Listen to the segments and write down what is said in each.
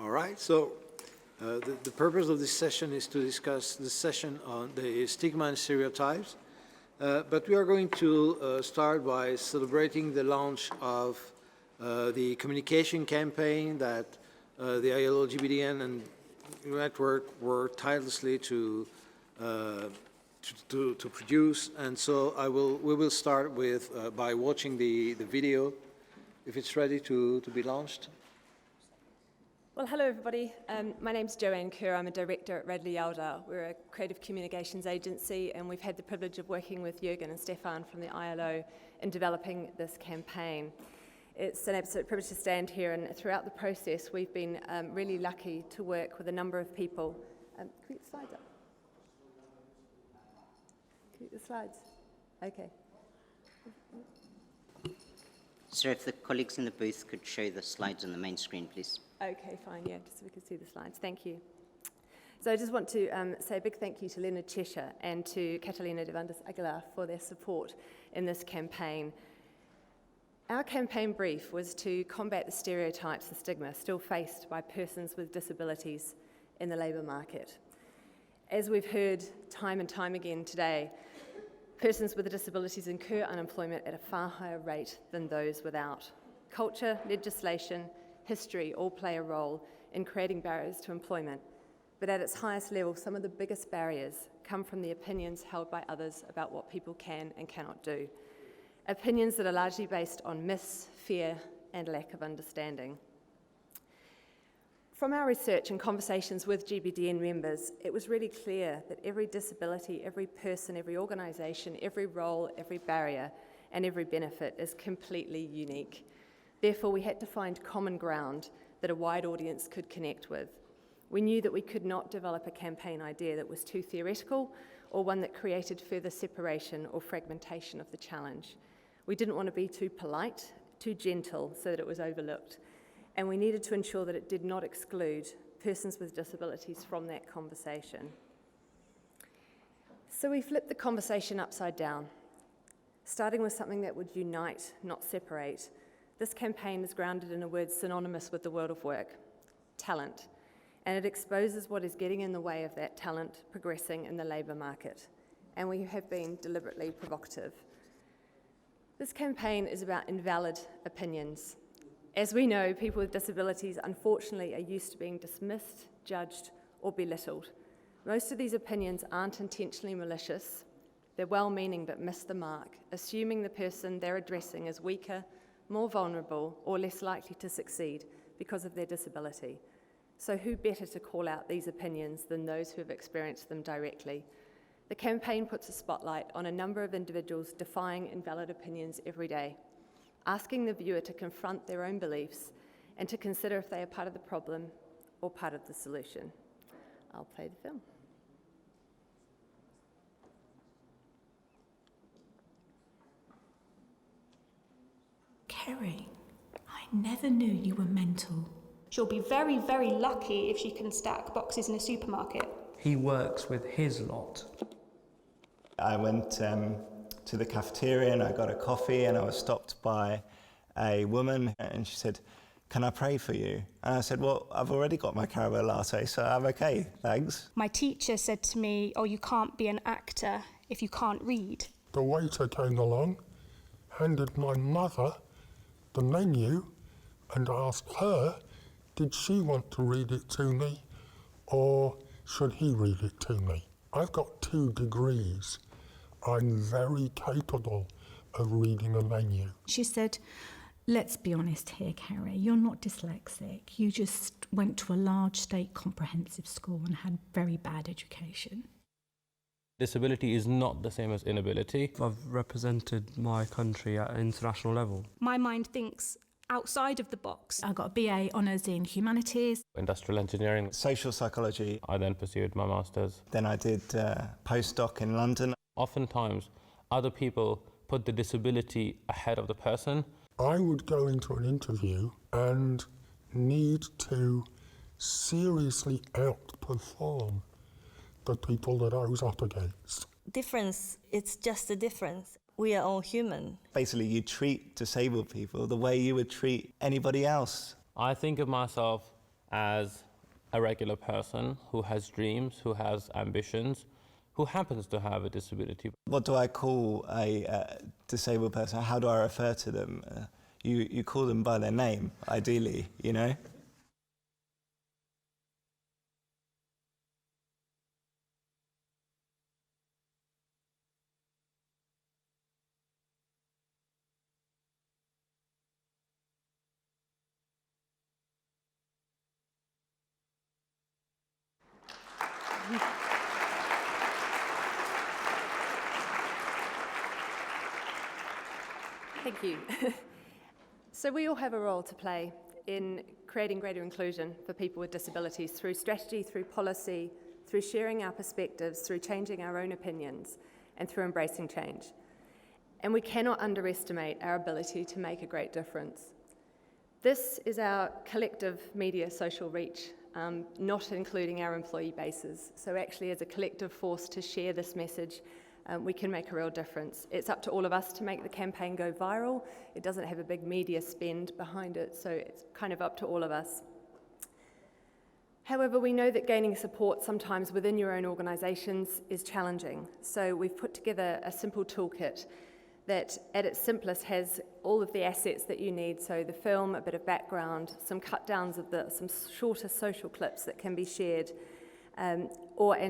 All right, so the purpose of this session is to discuss the session on the stigma and stereotypes, but we are going to start by celebrating the launch of the communication campaign that the ILO, GBDN, and Network worked tirelessly to produce, and so we will start with by watching the video, if it's ready to be launched. Well, hello everybody. My name's Joanne Kerr. I'm a director at Radley Yeldar. We're a creative communications agency, and we've had the privilege of working with Jürgen and Stefan from the ILO in developing this campaign. It's an absolute privilege to stand here, and throughout the process we've been really lucky to work with a number of people. Can we get the slides up? Can we get the slides? Okay. So if the colleagues in the booth could show the slides on the main screen, please. Okay, fine, yeah, just so we can see the slides. Thank you. So I just want to say a big thank you to Leonard Cheshire and to Catalina Devandas for their support in this campaign. Our campaign brief was to combat the stereotypes and stigma still faced by persons with disabilities in the labour market. As we've heard time and time again today, persons with disabilities incur unemployment at a far higher rate than those without. Culture, legislation, history all play a role in creating barriers to employment, but at its highest level, some of the biggest barriers come from the opinions held by others about what people can and cannot do. Opinions that are largely based on myths, fear, and lack of understanding. From our research and conversations with GBDN members, it was really clear that every disability, every person, every organisation, every role, every barrier, and every benefit is completely unique. Therefore, we had to find common ground that a wide audience could connect with. We knew that we could not develop a campaign idea that was too theoretical or one that created further separation or fragmentation of the challenge. We didn't want to be too polite, too gentle, so that it was overlooked. And we needed to ensure that it did not exclude persons with disabilities from that conversation. So we flipped the conversation upside down, starting with something that would unite, not separate. This campaign is grounded in a word synonymous with the world of work, talent, and it exposes what is getting in the way of that talent progressing in the labour market, and we have been deliberately provocative. This campaign is about invalid opinions. As we know, people with disabilities unfortunately are used to being dismissed, judged, or belittled. Most of these opinions aren't intentionally malicious. They're well-meaning but miss the mark, assuming the person they're addressing is weaker, more vulnerable, or less likely to succeed because of their disability. So who better to call out these opinions than those who have experienced them directly? The campaign puts a spotlight on a number of individuals defying invalid opinions every day, asking the viewer to confront their own beliefs and to consider if they are part of the problem or part of the solution. I'll play the film. Kerry, I never knew you were mental. She'll be very, very lucky if she can stack boxes in a supermarket. He works with his lot. I went to the cafeteria and I got a coffee, and I was stopped by a woman, and she said, "Can I pray for you?" And I said, "Well, I've already got my caramel latte, so I'm okay, thanks." My teacher said to me, "Oh, you can't be an actor if you can't read." The waiter came along, handed my mother the menu, and asked her, did she want to read it to me, or should he read it to me? I've got 2 degrees. I'm very capable of reading a menu. She said, let's be honest here, Kerry, you're not dyslexic. You just went to a large state comprehensive school and had very bad education. Disability is not the same as inability. I've represented my country at an international level. My mind thinks outside of the box. I got a BA Honours in Humanities. Industrial engineering. Social psychology. I then pursued my master's. Then I did postdoc in London. Oftentimes, other people put the disability ahead of the person. I would go into an interview and need to seriously outperform the people that I was up against. Difference, it's just a difference. We are all human. Basically, you treat disabled people the way you would treat anybody else. I think of myself as a regular person who has dreams, who has ambitions, who happens to have a disability. What do I call a disabled person? How do I refer to them? You call them by their name, ideally, you know? Thank you. So we all have a role to play in creating greater inclusion for people with disabilities through strategy, through policy, through sharing our perspectives, through changing our own opinions, and through embracing change. And we cannot underestimate our ability to make a great difference. This is our collective media social reach, not including our employee bases. So actually, as a collective force to share this message, we can make a real difference. It's up to all of us to make the campaign go viral. It doesn't have a big media spend behind it, so it's kind of up to all of us. However, we know that gaining support sometimes within your own organisations is challenging. So we've put together a simple toolkit that at its simplest has all of the assets that you need. So the film, a bit of background, some cut downs of some shorter social clips that can be shared, and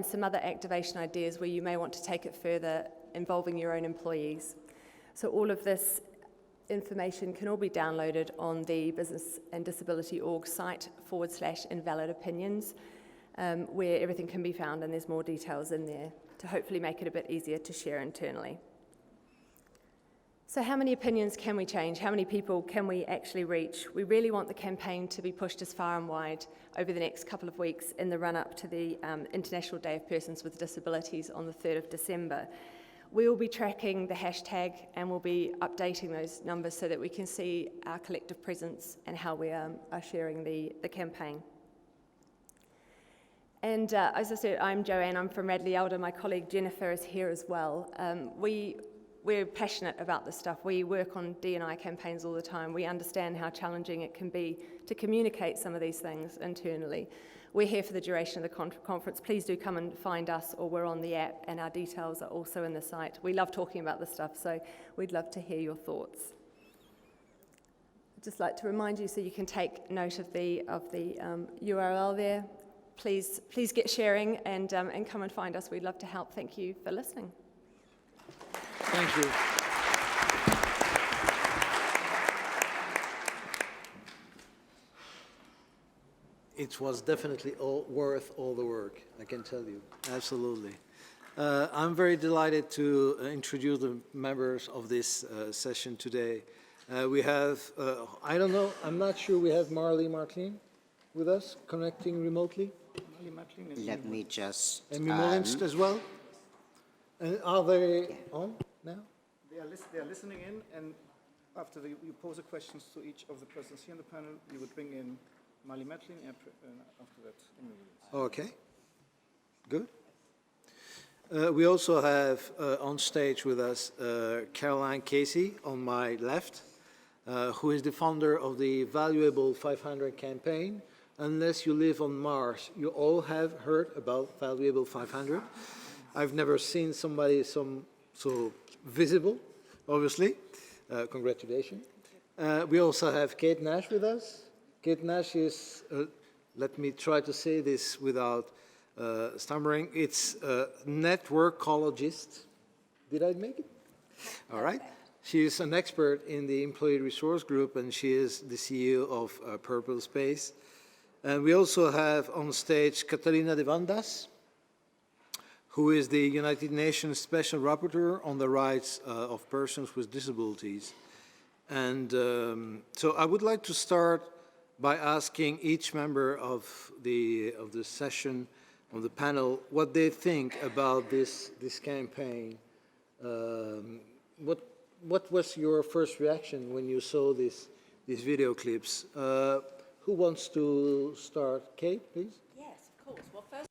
some other activation ideas where you may want to take it further involving your own employees. So all of this information can all be downloaded on the Business and Disability org site /invalid opinions, where everything can be found, and there's more details in there to hopefully make it a bit easier to share internally. So how many opinions can we change? How many people can we actually reach? We really want the campaign to be pushed as far and wide over the next couple of weeks in the run-up to the International Day of Persons with Disabilities on the 3rd of December. We will be tracking the hashtag and we'll be updating those numbers so that we can see our collective presence and how we are sharing the campaign. And as I said, I'm Joanne, I'm from Radley Yeldar. My colleague Jennifer is here as well. We're passionate about this stuff. We work on D&I campaigns all the time. We understand how challenging it can be to communicate some of these things internally. We're here for the duration of the conference. Please do come and find us, or we're on the app, and our details are also in the site. We love talking about this stuff, so we'd love to hear your thoughts. I'd just like to remind you, so you can take note of the URL there. Please get sharing and come and find us. We'd love to help. Thank you for listening. Thank you. It was definitely worth all the work, I can tell you, absolutely. I'm very delighted to introduce the members of this session today. We have, I don't know, I'm not sure we have Marlee Matlin with us, connecting remotely. Let me just... And Mulinst as well. And are they on now? They are listening in, and after you pose the questions to each of the persons here on the panel, you would bring in Marlee Matlin, and after that, Okay, good. We also have on stage with us Caroline Casey on my left, who is the founder of the Valuable 500 campaign. Unless you live on Mars, you all have heard about Valuable 500. I've never seen somebody so visible, obviously. Congratulations. We also have Kate Nash with us. Kate Nash is, let me try to say this without stammering, it's a networkologist. Did I make it? All right. She is an expert in the Employee Resource Group, and she is the CEO of Purple Space. And we also have on stage Catalina Devandas, who is the United Nations Special Rapporteur on the rights of persons with disabilities. And so I would like to start by asking each member of the session, of the panel, what they think about this campaign. What was your first reaction when you saw these video clips? Who wants to start? Kate, please. Yes, of course. Well, first.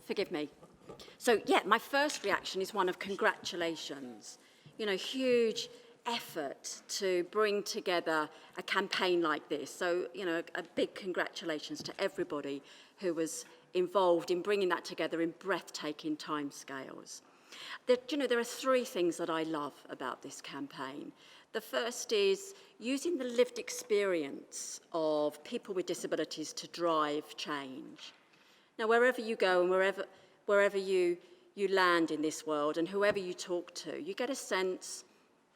Forgive me. So, yeah, my first reaction is one of congratulations. You know, huge effort to bring together a campaign like this. So, you know, a big congratulations to everybody who was involved in bringing that together in breathtaking timescales. There are three things that I love about this campaign. The first is using the lived experience of people with disabilities to drive change. Now, wherever you go and wherever you land in this world and whoever you talk to, you get a sense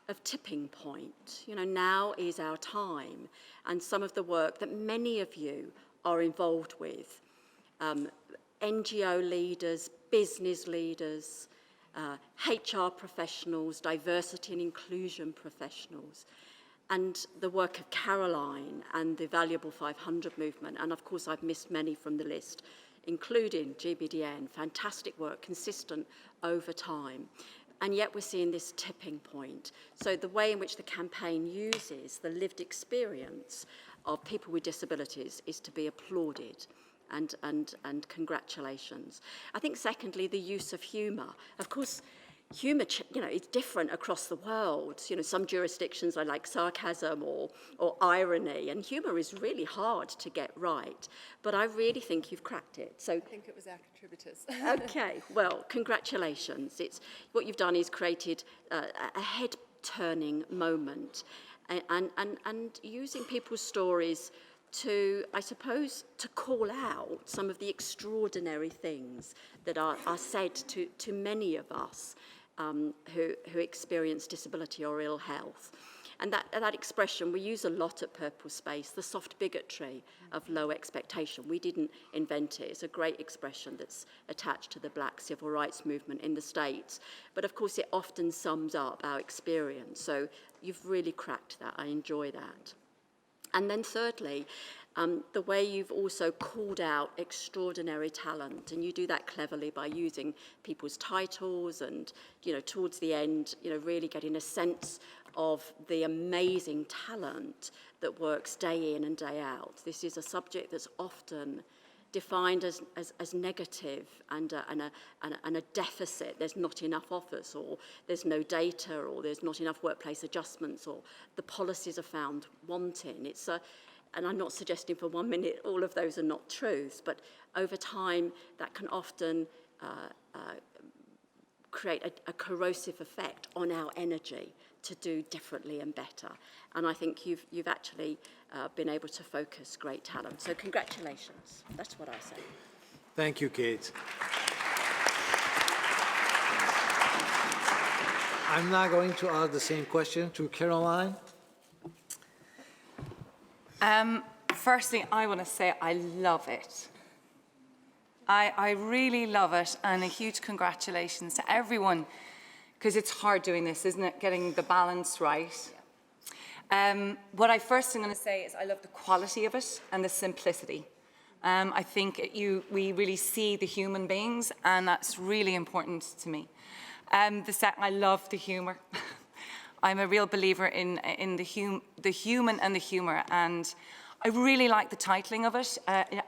of tipping point. You know, now is our time. And some of the work that many of you are involved with, NGO leaders, business leaders, HR professionals, diversity and inclusion professionals, and the work of Caroline and the Valuable 500 movement. And of course, I've missed many from the list, including GBDN, fantastic work, consistent over time. And yet we're seeing this tipping point. So the way in which the campaign uses the lived experience of people with disabilities is to be applauded. And congratulations. I think secondly, the use of humour. Of course, humour, is different across the world. You know, some jurisdictions are like sarcasm or irony, and humour is really hard to get right. But I really think you've cracked it. So I think it was our contributors. Okay, well, congratulations. What you've done is created a head-turning moment, and using people's stories to, I suppose, to call out some of the extraordinary things that are said to many of us who experience disability or ill health. And that expression, we use a lot at Purple Space, the soft bigotry of low expectation. We didn't invent it. It's a great expression that's attached to the Black civil rights movement in the States. But of course, it often sums up our experience. So you've really cracked that. I enjoy that. And then thirdly, the way you've also called out extraordinary talent, and you do that cleverly by using people's titles and, towards the end, really getting a sense of the amazing talent that works day in and day out. This is a subject that's often defined as negative and a deficit. There's not enough offers, or there's no data, or there's not enough workplace adjustments, or the policies are found wanting. And I'm not suggesting for 1 minute all of those are not truths, but over time that can often create a corrosive effect on our energy to do differently and better. And I think you've actually been able to focus great talent. So congratulations. That's what I say. Thank you, Kate. I'm now going to ask the same question to Caroline. Firstly, I want to say I love it. I really love it, and a huge congratulations to everyone, because it's hard doing this, isn't it? Getting the balance right. What I first am going to say is I love the quality of it and the simplicity. I think we really see the human beings, and that's really important to me. I love the humour. I'm a real believer in the human and the humour, and I really like the titling of it,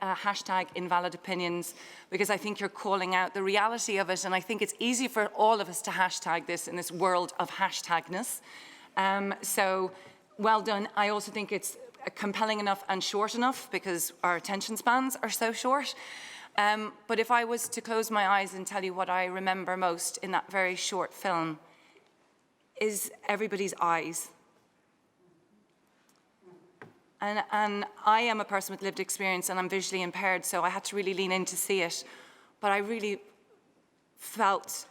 hashtag Invalid Opinions, because I think you're calling out the reality of it, and I think it's easy for all of us to hashtag this in this world of hashtagness. So well done. I also think it's compelling enough and short enough, because our attention spans are so short. But if I was to close my eyes and tell you what I remember most in that very short film, is everybody's eyes. And I am a person with lived experience, and I'm visually impaired, so I had to really lean in to see it. But I really felt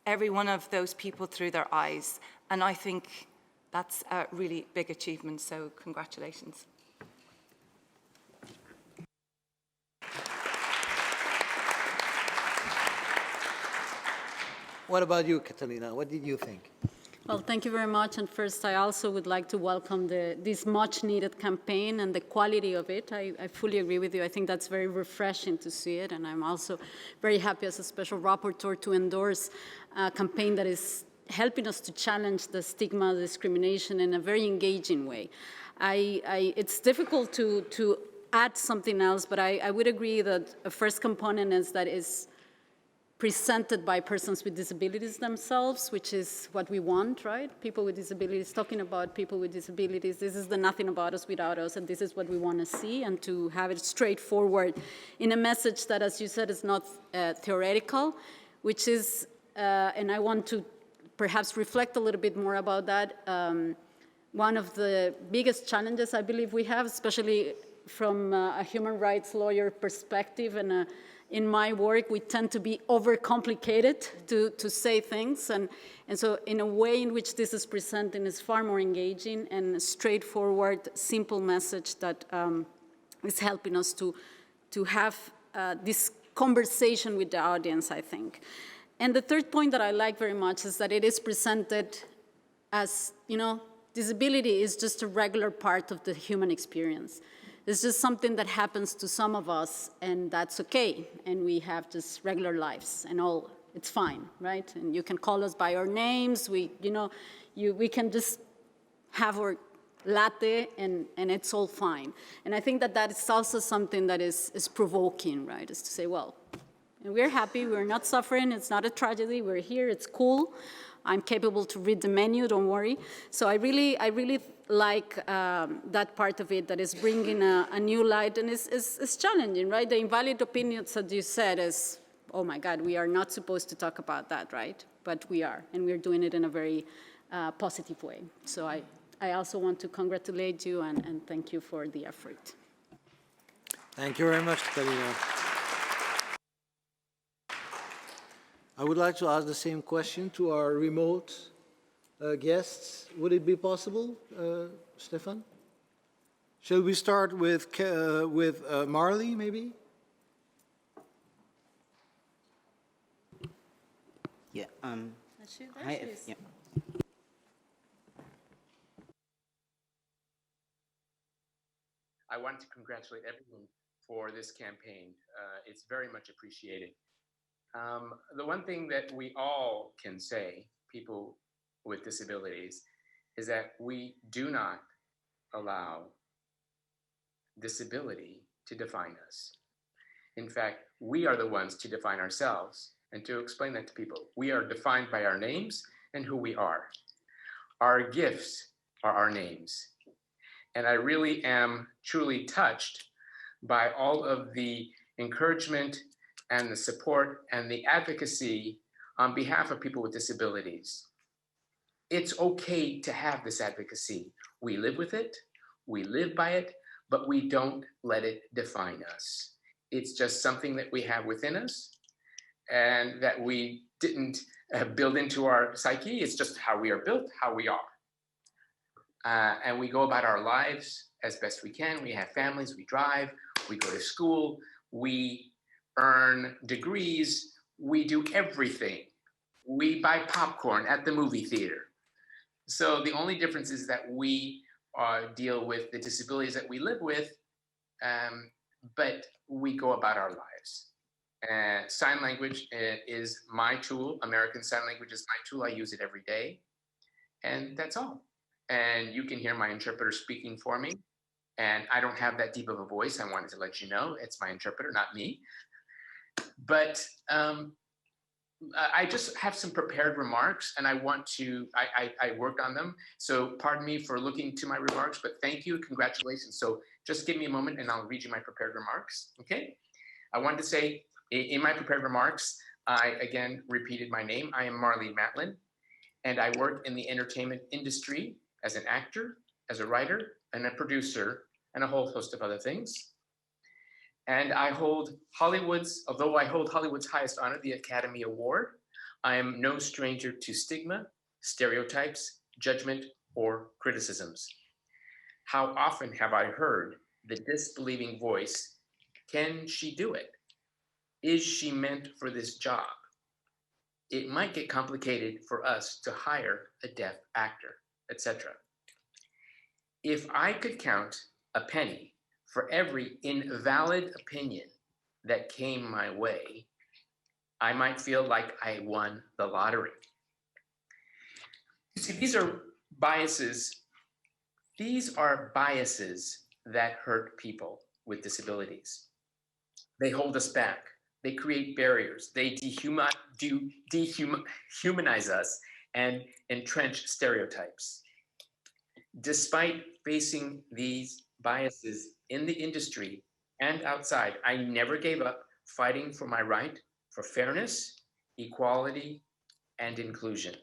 every one of those people through their eyes. And I think that's a really big achievement, so congratulations. What about you, Catalina? What did you think? Well, thank you very much. And first, I also would like to welcome this much-needed campaign and the quality of it. I fully agree with you. I think that's very refreshing to see it. And I'm also very happy as a special rapporteur to endorse a campaign that is helping us to challenge the stigma, discrimination in a very engaging way. It's difficult to add something else, but I would agree that a first component is that presented by persons with disabilities themselves, which is what we want, right? People with disabilities, talking about people with disabilities. This is the nothing about us without us, and this is what we want to see, and to have it straightforward in a message that, as you said, is not theoretical, which is, and I want to perhaps reflect a little bit more about that. One of the biggest challenges I believe we have, especially from a human rights lawyer perspective, and in my work, we tend to be overcomplicated to say things. And so in a way in which this is presented is far more engaging and a straightforward, simple message that is helping us to have this conversation with the audience, I think. And the third point that I like very much is that it is presented as, you know, disability is just a regular part of the human experience. It's just something that happens to some of us, and that's okay. And we have just regular lives, and all, it's fine, right? And you can call us by our names. We can just have our latte, and it's all fine. And I think that that is also something that is provoking, right? Is to say, well, we're happy, we're not suffering, it's not a tragedy, we're here, it's cool. I'm capable to read the menu, don't worry. So I really like that part of it that is bringing a new light, and is challenging, right? The invalid opinions that you said is, oh my God, we are not supposed to talk about that, right? But we are, and we're doing it in a very positive way. So I also want to congratulate you and thank you for the effort. Thank you very much, Catalina. I would like to ask the same question to our remote guests. Would it be possible, Stefan? Shall we start with Marlee, maybe? Yeah. Yeah. I want to congratulate everyone for this campaign. It's very much appreciated. The one thing that we all can say, people with disabilities, is that we do not allow disability to define us. In fact, we are the ones to define ourselves, and to explain that to people. We are defined by our names and who we are. Our gifts are our names. And I really am truly touched by all of the encouragement and the support and the advocacy on behalf of people with disabilities. It's okay to have this advocacy. We live with it, we live by it, but we don't let it define us. It's just something that we have within us and that we didn't build into our psyche. It's just how we are built, how we are. And we go about our lives as best we can. We have families, we drive, we go to school, we earn degrees, we do everything. We buy popcorn at the movie theater. So the only difference is that we deal with the disabilities that we live with, but we go about our lives. Sign language is my tool. American Sign Language is my tool. I use it every day. And that's all. And you can hear my interpreter speaking for me. And I don't have that deep of a voice. I wanted to let you know. It's my interpreter, not me. But I just have some prepared remarks, and I worked on them. So pardon me for looking to my remarks, but thank you, congratulations. So just give me a moment and I'll read you my prepared remarks, okay? I wanted to say, in my prepared remarks, I again repeated my name. I am Marlee Matlin, and I work in the entertainment industry as an actor, as a writer, and a producer, and a whole host of other things. And I hold although I hold Hollywood's highest honor, the Academy Award, I am no stranger to stigma, stereotypes, judgment, or criticisms. How often have I heard the disbelieving voice, can she do it? Is she meant for this job? It might get complicated for us to hire a deaf actor, etc. If I could count a penny for every invalid opinion that came my way, I might feel like I won the lottery. You see, these are biases that hurt people with disabilities. They hold us back. They create barriers. They dehumanize us and entrench stereotypes. Despite facing these biases in the industry and outside, I never gave up fighting for my right for fairness, equality, and inclusion.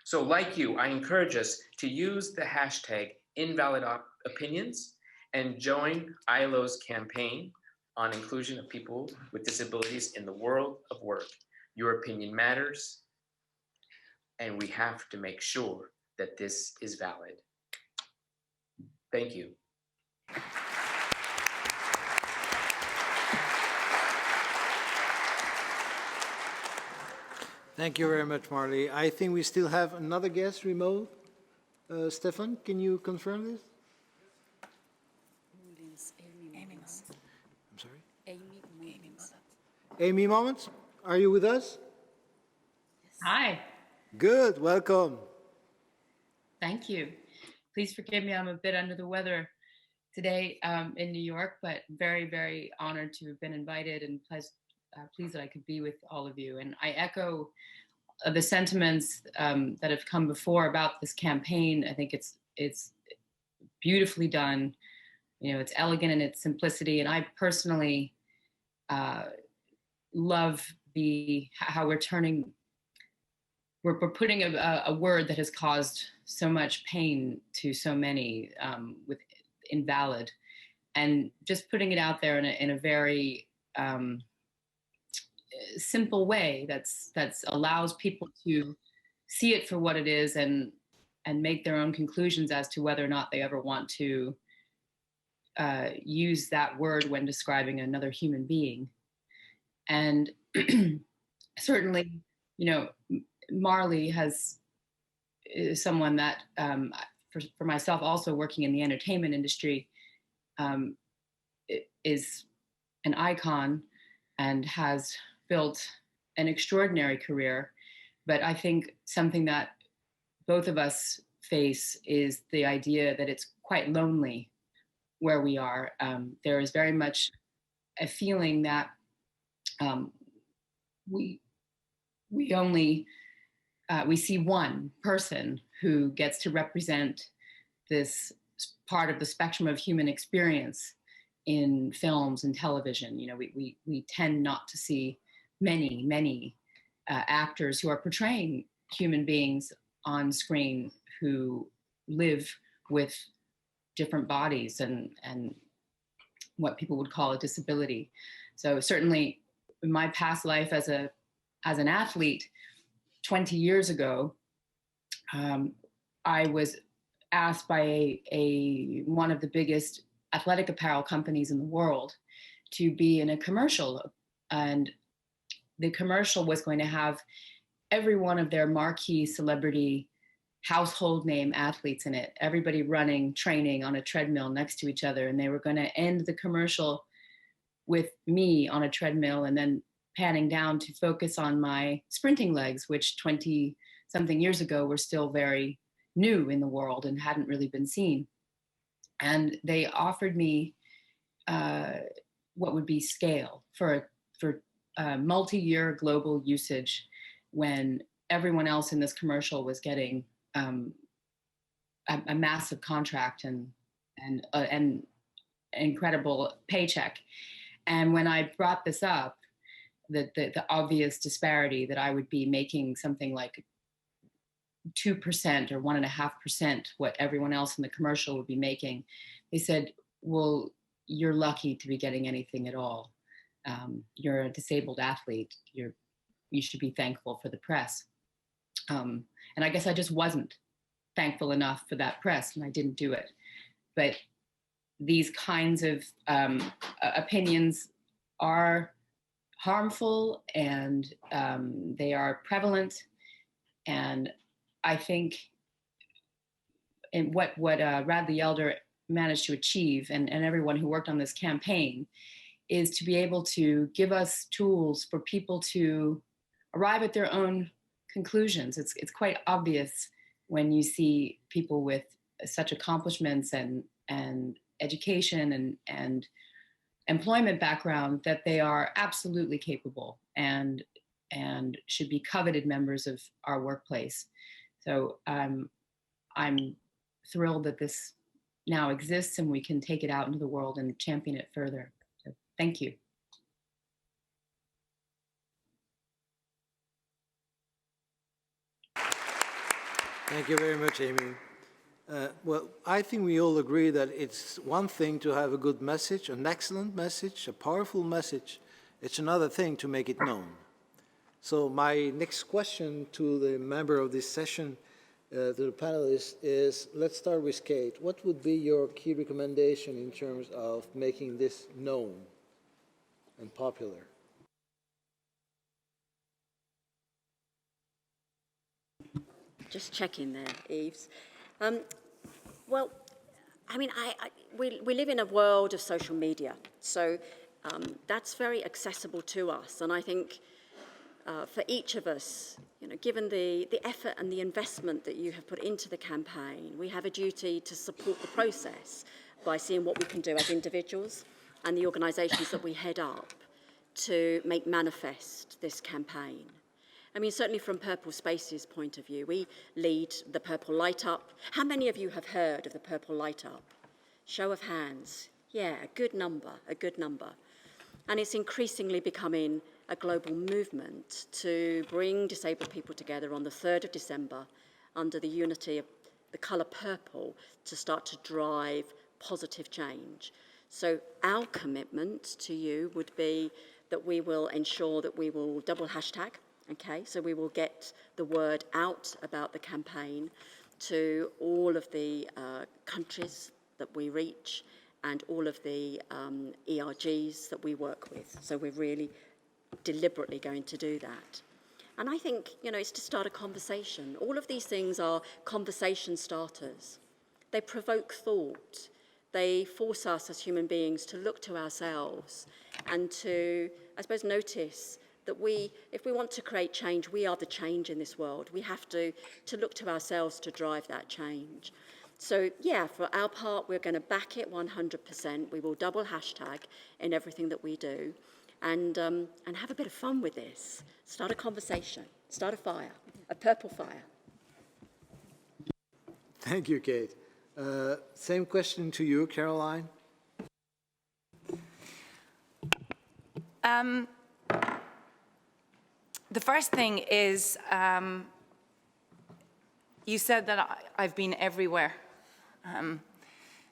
So like you, I encourage us to use the hashtag #InvalidOpinions and join ILO's campaign on inclusion of people with disabilities in the world of work. Your opinion matters, and we have to make sure that this is valid. Thank you. Thank you very much, Marlee. I think we still have another guest remote. Stefan, can you confirm this? I'm sorry? Amy Moments, are you with us? Hi. Good, welcome. Thank you. Please forgive me, I'm a bit under the weather today in New York, but very, very honored to have been invited and pleased that I could be with all of you. And I echo the sentiments that have come before about this campaign. I think it's beautifully done. You know, it's elegant in its simplicity. And I personally love how we're putting a word that has caused so much pain to so many with invalid, and just putting it out there in a very simple way that's allows people to see it for what it is and make their own conclusions as to whether or not they ever want to use that word when describing another human being. And certainly, you know, Marlee is someone that, for myself, also working in the entertainment industry, is an icon and has built an extraordinary career. But I think something that both of us face is the idea that it's quite lonely where we are. There is very much a feeling that we see one person who gets to represent this part of the spectrum of human experience in films and television. You know, we tend not to see many actors who are portraying human beings on screen who live with different bodies and what people would call a disability. So certainly in my past life as an athlete, 20 years ago, I was asked by one of the biggest athletic apparel companies in the world to be in a commercial, and the commercial was going to have every one of their marquee celebrity household name athletes in it, everybody running, training on a treadmill next to each other, and they were going to end the commercial with me on a treadmill and then panning down to focus on my sprinting legs, which 20-something years ago were still very new in the world and hadn't really been seen. And they offered me what would be scale for multi-year global usage when everyone else in this commercial was getting a massive contract and an incredible paycheck. And when I brought this up, the obvious disparity that I would be making something like 2% or 1.5% what everyone else in the commercial would be making, they said, well, you're lucky to be getting anything at all. You're a disabled athlete. You should be thankful for the press. And I guess I just wasn't thankful enough for that press, and I didn't do it. But these kinds of opinions are harmful, and they are prevalent. And I think in what Radley Yeldar managed to achieve, and everyone who worked on this campaign, is to be able to give us tools for people to arrive at their own conclusions. It's quite obvious when you see people with such accomplishments and education and employment background, that they are absolutely capable and should be coveted members of our workplace. So I'm thrilled that this now exists and we can take it out into the world and champion it further. So thank you. Thank you very much, Amy. Well, I think we all agree that it's one thing to have a good message, an excellent message, a powerful message. It's another thing to make it known. So my next question to the member of this session, to the panelists, is let's start with Kate. What would be your key recommendation in terms of making this known and popular? Just checking there, Yves. Well, I mean, we live in a world of social media, so that's very accessible to us. And I think for each of us, you know, given the effort and the investment that you have put into the campaign, we have a duty to support the process by seeing what we can do as individuals and the organisations that we head up to make manifest this campaign. I mean, certainly from Purple Space's point of view, we lead the Purple Light Up. How many of you have heard of the Purple Light Up? Show of hands. Yeah, a good number, a good number. And it's increasingly becoming a global movement to bring disabled people together on the 3rd of December under the unity of the colour purple to start to drive positive change. So our commitment to you would be that we will ensure that we will double hashtag. Okay, so we will get the word out about the campaign to all of the countries that we reach and all of the ERGs that we work with. So we're really deliberately going to do that. And I think, you know, it's to start a conversation. All of these things are conversation starters. They provoke thought. They force us as human beings to look to ourselves and to, I suppose, notice that if we want to create change, we are the change in this world. We have to look to ourselves to drive that change. So yeah, for our part, we're going to back it 100%. We will double hashtag in everything that we do and have a bit of fun with this. Start a conversation, start a fire, a purple fire. Thank you, Kate. Same question to you, Caroline. The first thing is, you said that I've been everywhere.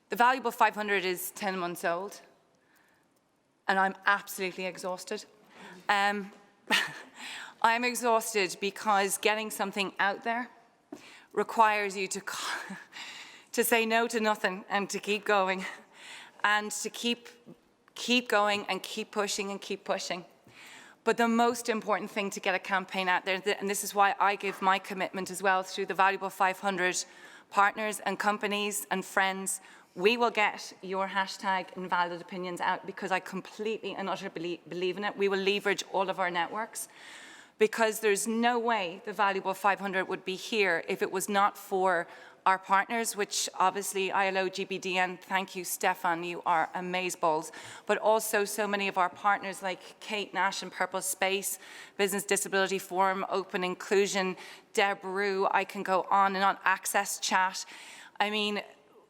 The Valuable 500 is 10 months old, and I'm absolutely exhausted. I'm exhausted because getting something out there requires you to say no to nothing and to keep going, and to keep going and keep pushing and keep pushing. But the most important thing to get a campaign out there, and this is why I give my commitment as well through the Valuable 500 partners and companies and friends, we will get your hashtag invalid opinions out because I completely and utterly believe in it. We will leverage all of our networks because there's no way the Valuable 500 would be here if it was not for our partners, which obviously ILO, GBDN, thank you, Stefan, you are amazeballs, but also so many of our partners like Kate, Nash and Purple Space, Business Disability Forum, Open Inclusion, Debru, I can go on and on, Access Chat. I mean,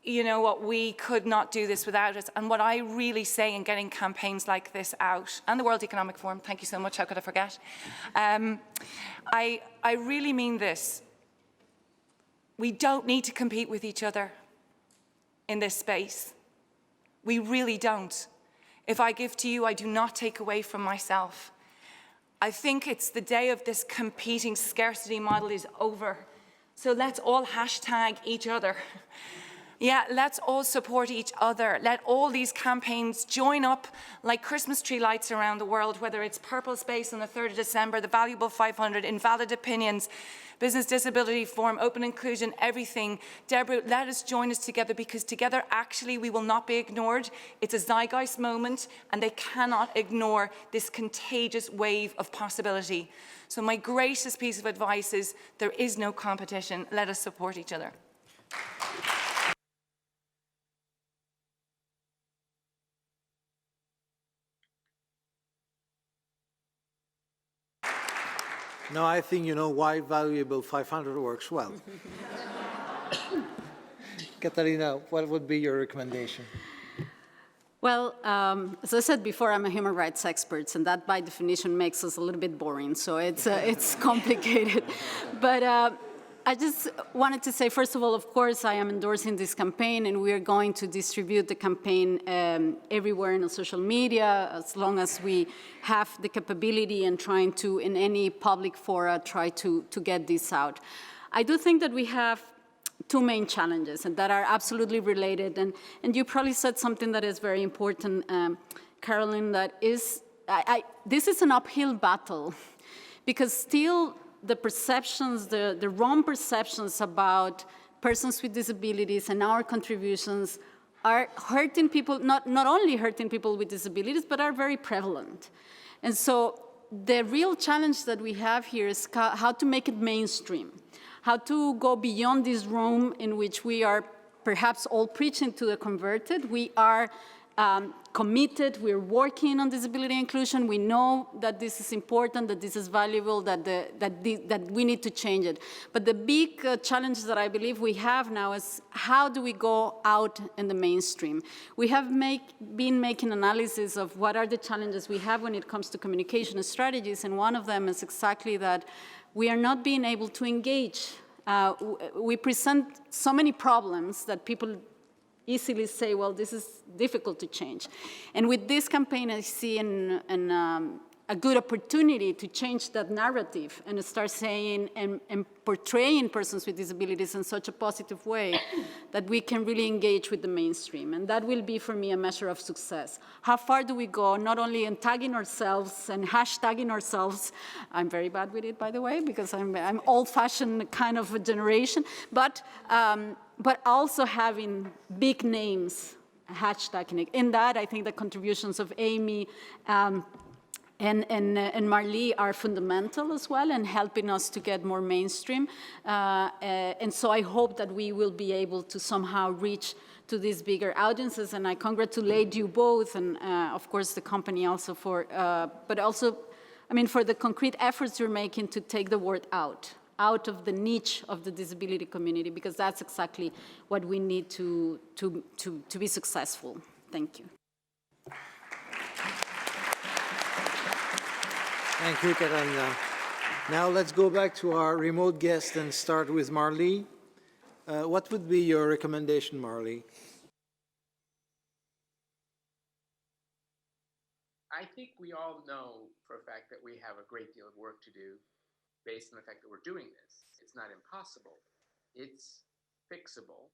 you know what, we could not do this without us. And what I really say in getting campaigns like this out, and the World Economic Forum, thank you so much, how could I forget? I really mean this. We don't need to compete with each other in this space. We really don't. If I give to you, I do not take away from myself. I think it's the day of this competing scarcity model is over. So let's all hashtag each other. Yeah, let's all support each other. Let all these campaigns join up like Christmas tree lights around the world, whether it's Purple Space on the 3rd of December, the Valuable 500, Invalid Opinions, Business Disability Forum, Open Inclusion, everything. Deborah, let us join us together because together actually we will not be ignored. It's a zeitgeist moment and they cannot ignore this contagious wave of possibility. So my greatest piece of advice is there is no competition. Let us support each other. Now I think you know why Valuable 500 works well. Catalina, what would be your recommendation? Well, as I said before, I'm a human rights expert, and that by definition makes us a little bit boring, so it's complicated. But I just wanted to say, first of all, of course, I am endorsing this campaign, and we are going to distribute the campaign everywhere in social media, as long as we have the capability and trying to, in any public fora, try to get this out. I do think that we have two main challenges and that are absolutely related. And you probably said something that is very important, Caroline, that is, this is an uphill battle because still the perceptions, the wrong perceptions about persons with disabilities and our contributions are hurting people, not only hurting people with disabilities, but are very prevalent. And so the real challenge that we have here is how to make it mainstream, how to go beyond this room in which we are perhaps all preaching to the converted. We are committed, we're working on disability inclusion, we know that this is important, that this is valuable, that we need to change it. But the big challenge that I believe we have now is how do we go out in the mainstream? We have been making analysis of what are the challenges we have when it comes to communication strategies, and one of them is exactly that we are not being able to engage. We present so many problems that people easily say, well, this is difficult to change. And with this campaign, I see a good opportunity to change that narrative and start saying and portraying persons with disabilities in such a positive way that we can really engage with the mainstream. And that will be, for me, a measure of success. How far do we go, not only in tagging ourselves and hashtagging ourselves, I'm very bad with it, by the way, because I'm old-fashioned kind of a generation, but also having big names hashtagging it. In that, I think the contributions of Amy and Marlee are fundamental as well in helping us to get more mainstream. And so I hope that we will be able to somehow reach to these bigger audiences. And I congratulate you both and, of course, the company also for, but also, I mean, for the concrete efforts you're making to take the word out of the niche of the disability community, because that's exactly what we need to be successful. Thank you. Thank you, Catalina. Now let's go back to our remote guest and start with Marlee. What would be your recommendation, Marlee? I think we all know for a fact that we have a great deal of work to do based on the fact that we're doing this. It's not impossible. It's fixable.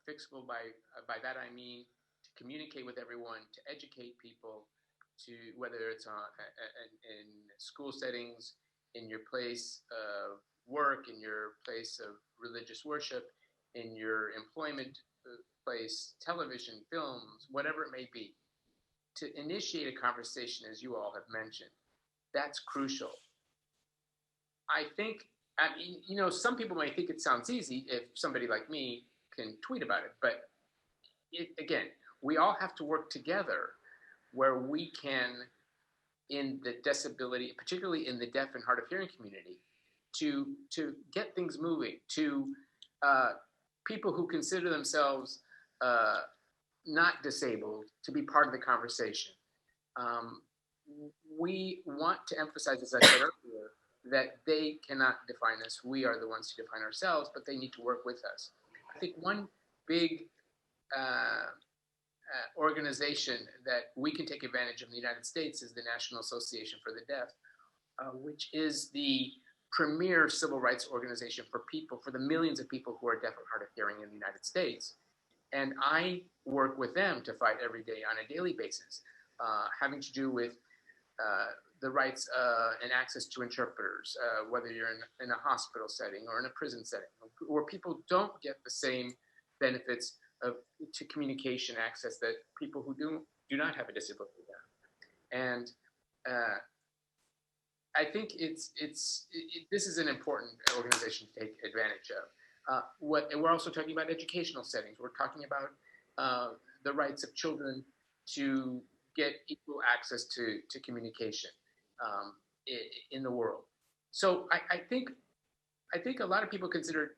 Fixable by that I mean to communicate with everyone, to educate people, to whether it's in school settings, in your place of work, in your place of religious worship, in your employment place, television, films, whatever it may be, to initiate a conversation, as you all have mentioned. That's crucial. I think, I mean, you know, some people might think it sounds easy if somebody like me can tweet about it, but again, we all have to work together where we can, in the disability, particularly in the deaf and hard of hearing community, to get things moving, to people who consider themselves not disabled to be part of the conversation. We want to emphasize, as I said earlier, that they cannot define us. We are the ones to define ourselves, but they need to work with us. I think one big organization that we can take advantage of in the United States is the National Association for the Deaf, which is the premier civil rights organization for people, for the millions of people who are deaf and hard of hearing in the United States. And I work with them to fight every day on a daily basis, having to do with the rights and access to interpreters, whether you're in a hospital setting or in a prison setting, where people don't get the same benefits to communication access that people who do not have a disability have. And I think this is an important organization to take advantage of. And we're also talking about educational settings. We're talking about the rights of children to get equal access to communication in the world. So I think a lot of people consider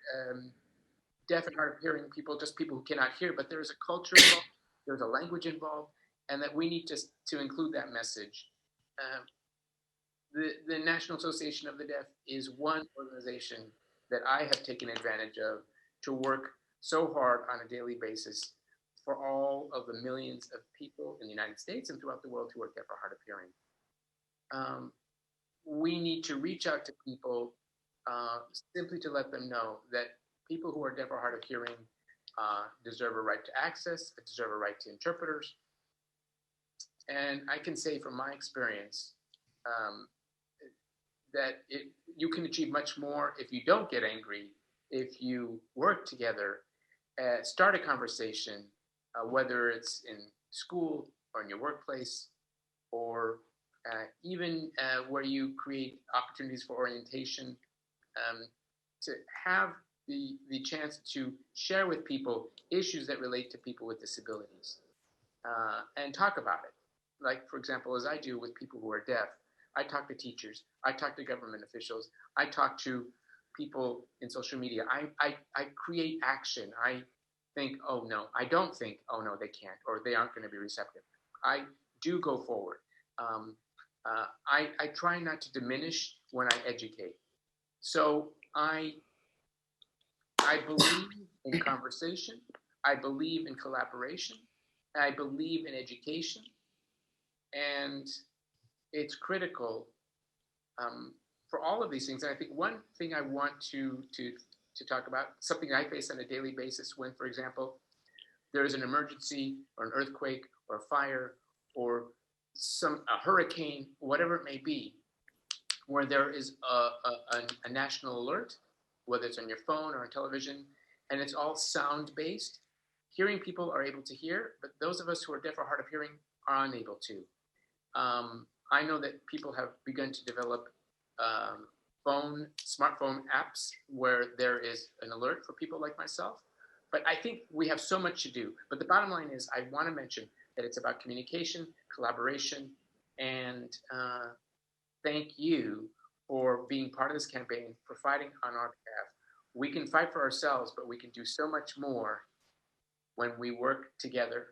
deaf and hard of hearing people just people who cannot hear, but there is a culture involved, there's a language involved, and that we need to include that message. The National Association of the Deaf is one organization that I have taken advantage of to work so hard on a daily basis for all of the millions of people in the United States and throughout the world who are deaf or hard of hearing. We need to reach out to people simply to let them know that people who are deaf or hard of hearing deserve a right to access, deserve a right to interpreters. And I can say from my experience that you can achieve much more if you don't get angry, if you work together, start a conversation, whether it's in school or in your workplace, or even where you create opportunities for orientation, to have the chance to share with people issues that relate to people with disabilities and talk about it. Like, for example, as I do with people who are deaf, I talk to teachers, I talk to government officials, I talk to people in social media. I create action. I think, oh no, I don't think, oh no, they can't, or they aren't going to be receptive. I do go forward. I try not to diminish when I educate. So I believe in conversation, I believe in collaboration, I believe in education, and it's critical for all of these things. And I think one thing I want to talk about, something I face on a daily basis when, for example, there is an emergency or an earthquake or a fire or a hurricane, whatever it may be, where there is a national alert, whether it's on your phone or on television, and it's all sound-based. Hearing people are able to hear, but those of us who are deaf or hard of hearing are unable to. I know that people have begun to develop smartphone apps where there is an alert for people like myself. But I think we have so much to do. But the bottom line is, I want to mention that it's about communication, collaboration, and thank you for being part of this campaign, for fighting on our behalf. We can fight for ourselves, but we can do so much more when we work together.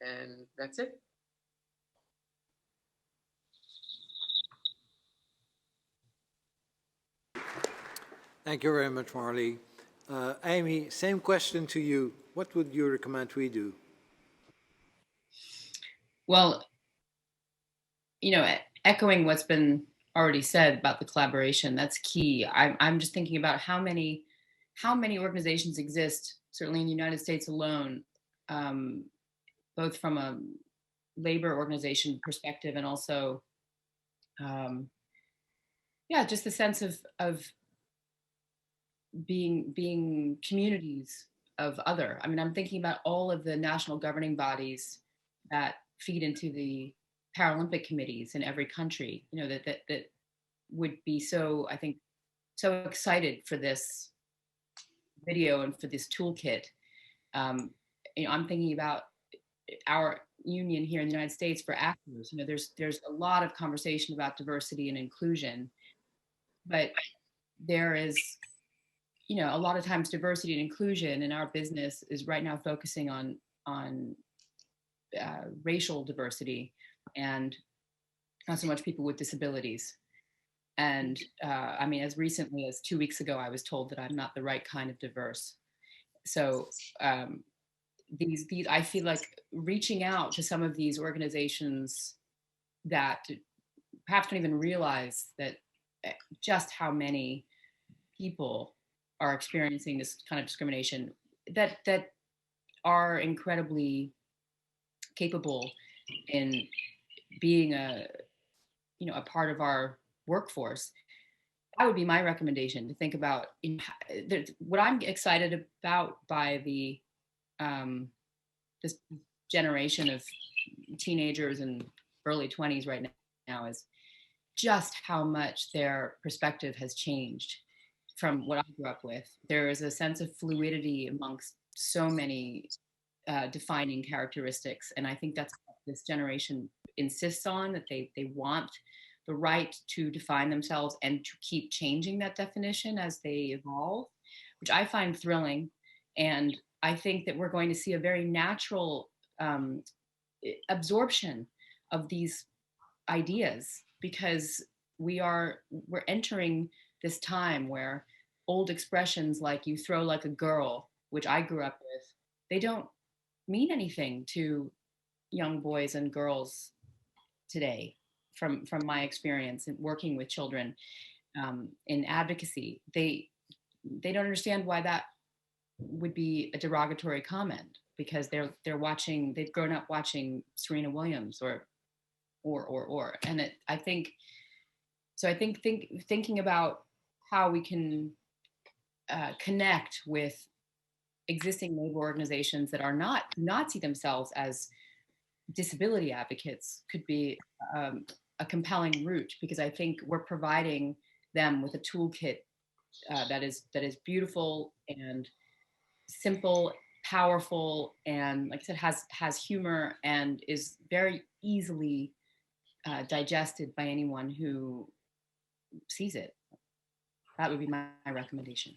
And that's it. Thank you very much, Marlee. Amy, same question to you. What would you recommend we do? Well, echoing what's been already said about the collaboration, that's key. I'm just thinking about how many organizations exist, certainly in the United States alone, both from a labor organization perspective and also, just the sense of being communities of other. I mean, I'm thinking about all of the national governing bodies that feed into the Paralympic committees in every country, that would be so, I think, so excited for this video and for this toolkit. I'm thinking about our union here in the United States for actors. There's a lot of conversation about diversity and inclusion, but there is, a lot of times diversity and inclusion in our business is right now focusing on racial diversity and not so much people with disabilities. And as recently as 2 weeks ago, I was told that I'm not the right kind of diverse. So these I feel like reaching out to some of these organizations that perhaps don't even realize that just how many people are experiencing this kind of discrimination, that are incredibly capable in being a part of our workforce. That would be my recommendation, to think about what I'm excited about by this generation of teenagers and early 20s right now is just how much their perspective has changed from what I grew up with. There is a sense of fluidity amongst so many defining characteristics, and I think that's what this generation insists on, that they want the right to define themselves and to keep changing that definition as they evolve, which I find thrilling. And I think that we're going to see a very natural absorption of these ideas, because we're entering this time where old expressions like "you throw like a girl," which I grew up with, they don't mean anything to young boys and girls today. From my experience in working with children in advocacy, they don't understand why that would be a derogatory comment, because they've grown up watching Serena Williams or and I think thinking about how we can connect with existing labor organizations that are not see themselves as disability advocates could be a compelling route, because I think we're providing them with a toolkit that is beautiful and simple, powerful, and, like I said, has humor and is very easily digested by anyone who sees it. That would be my recommendation.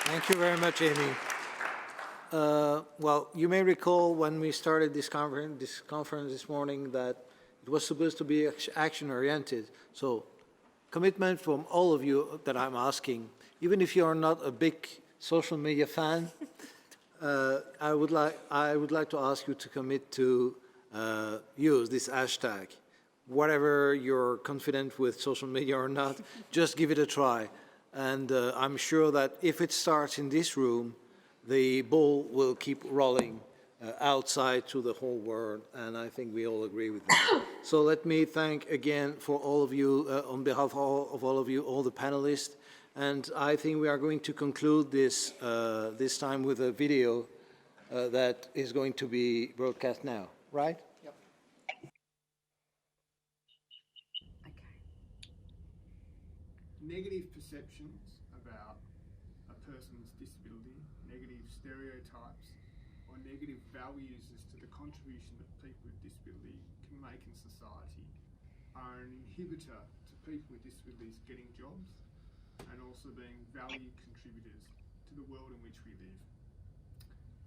Thank you very much, Amy. Well, you may recall when we started this conference this morning that it was supposed to be action-oriented. So, commitment from all of you that I'm asking, even if you are not a big social media fan, I would like to ask you to commit to use this hashtag. Whatever you're confident with social media or not, just give it a try. And I'm sure that if it starts in this room, the ball will keep rolling outside to the whole world, and I think we all agree with that. So let me thank again for all of you, on behalf of all of you, all the panelists, and I think we are going to conclude this, this time with a video that is going to be broadcast now, right? Yep. Negative perceptions about a person's disability, negative stereotypes, or negative values as to the contribution that people with disability can make in society are an inhibitor to people with disabilities getting jobs and also being valued contributors to the world in which we live.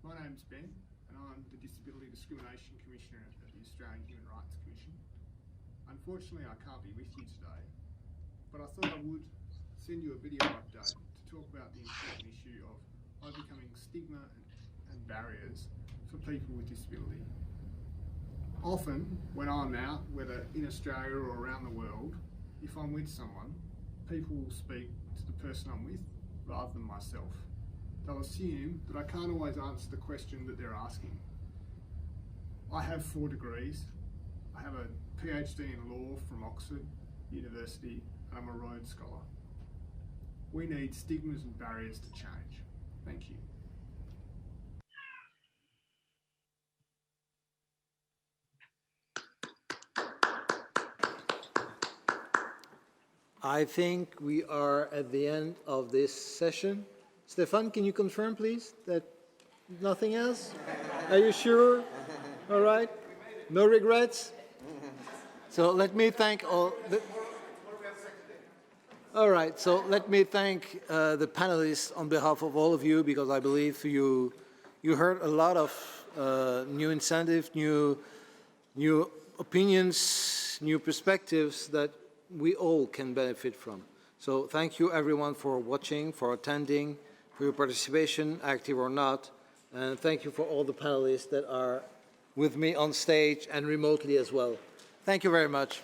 My name's Ben, and I'm the Disability Discrimination Commissioner at the Australian Human Rights Commission. Unfortunately, I can't be with you today, but I thought I would send you a video update to talk about the important issue of overcoming stigma and barriers for people with disability. Often, when I'm out, whether in Australia or around the world, if I'm with someone, people will speak to the person I'm with rather than myself. They'll assume that I can't always answer the question that they're asking. I have 4 degrees. I have a PhD in law from Oxford University, and I'm a Rhodes Scholar. We need stigmas and barriers to change. Thank you. I think we are at the end of this session. Stefan, can you confirm, please, that nothing else? Are you sure? All right. No regrets? So let me thank all. All right. So let me thank the panelists on behalf of all of you, because I believe you heard a lot of new incentives, new opinions, new perspectives that we all can benefit from. So thank you everyone for watching, for attending, for your participation, active or not, and thank you for all the panelists that are with me on stage and remotely as well. Thank you very much.